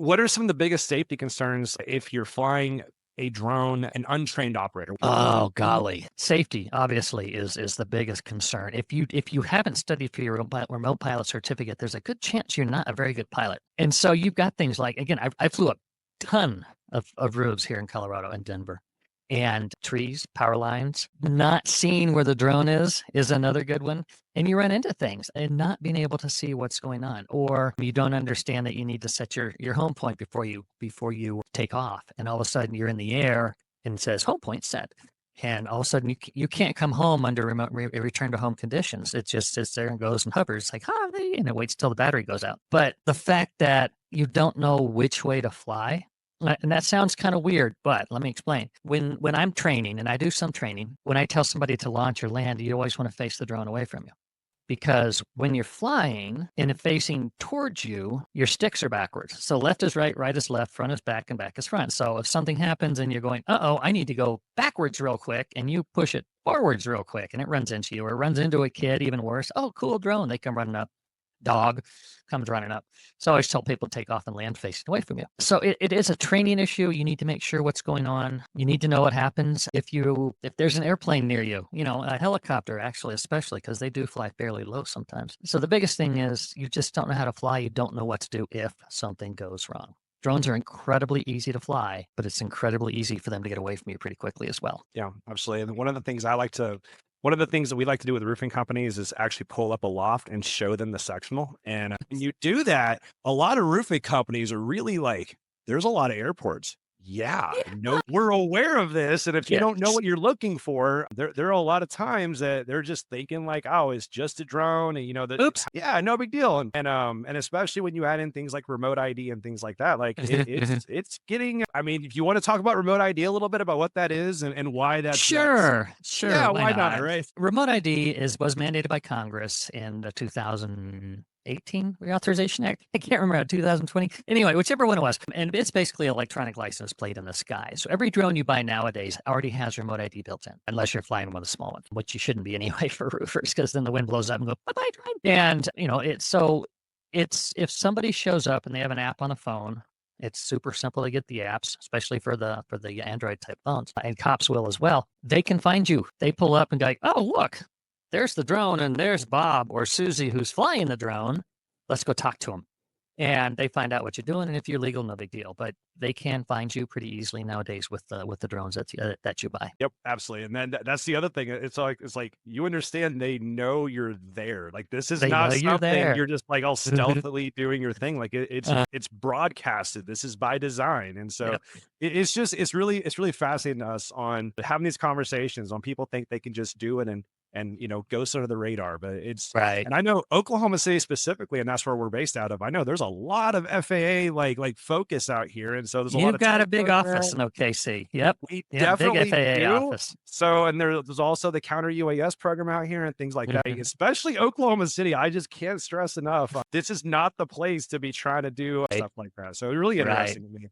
What are some of the biggest safety concerns if you're flying a drone, an untrained operator? Oh, golly. Safety obviously is the biggest concern. If you haven't studied for your remote pilot certificate, there's a good chance you're not a very good pilot. And so you've got things like, again, I flew a ton of roofs here in Colorado and Denver. And trees, power lines, not seeing where the drone is another good one. And you run into things and not being able to see what's going on, or you don't understand that you need to set your home point before you take off. And all of a sudden you're in the air and it says home point set. And all of a sudden you can't come home under return to home conditions. It just sits there and goes and hovers like, hi, and it waits till the battery goes out. But the fact that you don't know which way to fly, and that sounds kind of weird, but let me explain. When I'm training, and I do some training, when I tell somebody to launch or land, you always want to face the drone away from you. Because when you're flying and it facing towards you, your sticks are backwards. So left is right, right is left, front is back, and back is front. So if something happens and you're going, uh-oh, I need to go backwards real quick, and you push it forwards real quick, and it runs into you, or runs into a kid, even worse. Oh, cool drone. They come running up. Dog comes running up. So I always tell people take off and land facing away from you. So it is a training issue. You need to make sure what's going on. You need to know what happens if there's an airplane near you, a helicopter actually, especially because they do fly fairly low sometimes. So the biggest thing is you just don't know how to fly. You don't know what to do if something goes wrong. Drones are incredibly easy to fly, but it's incredibly easy for them to get away from you pretty quickly as well. Yeah, absolutely. And one of the things that we like to do with roofing companies is actually pull up a loft and show them the sectional. And when you do that, a lot of roofing companies are really like, there's a lot of airports. Yeah, no, we're aware of this. And if you don't know Yes. what you're looking for, there are a lot of times that they're just thinking like, oh, it's just a drone. And that, Oops. yeah, no big deal. And especially when you add in things like remote ID and things like that, like it's getting, I mean, if you want to talk about remote ID a little bit about what that is and why that's Sure, yeah, sure. Why why not? not? Right. Remote ID was mandated by Congress in the 2018 Reauthorization Act. I can't remember, 2020. Anyway, whichever one it was. And it's basically an electronic license plate in the sky. So every drone you buy nowadays already has remote ID built in, unless you're flying one of the small ones, which you shouldn't be anyway for roofers, because then the wind blows up and go, bye-bye, drone. And, it's if somebody shows up and they have an app on a phone. It's super simple to get the apps, especially for the Android type phones, and cops will as well. They can find you. They pull up and go, oh, look, there's the drone and there's Bob or Susie who's flying the drone. Let's go talk to them. And they find out what you're doing. And if you're legal, no big deal. But they can find you pretty easily nowadays with the drones that you buy. Yep, absolutely. And then that's the other thing. It's like you understand they know you're there. Like this is They know not you're something there. you're just like all stealthily doing your thing. Like it's broadcasted. This is by design. And so Yep. it's really fascinating to us on having these conversations on people think they can just do it and goes under the radar. But Right. and I know Oklahoma City specifically, and that's where we're based out of. I know there's a lot of FAA like focus out here. And so there's a lot You've of got a tech big out there. office in OKC. Yep. We Yep. Big definitely FAA do. office. So, and there's also the counter UAS program out here and things like that, especially Oklahoma City. I just can't stress enough. This is not the place to be trying to do Right. stuff like that. So, really Right. interesting to me.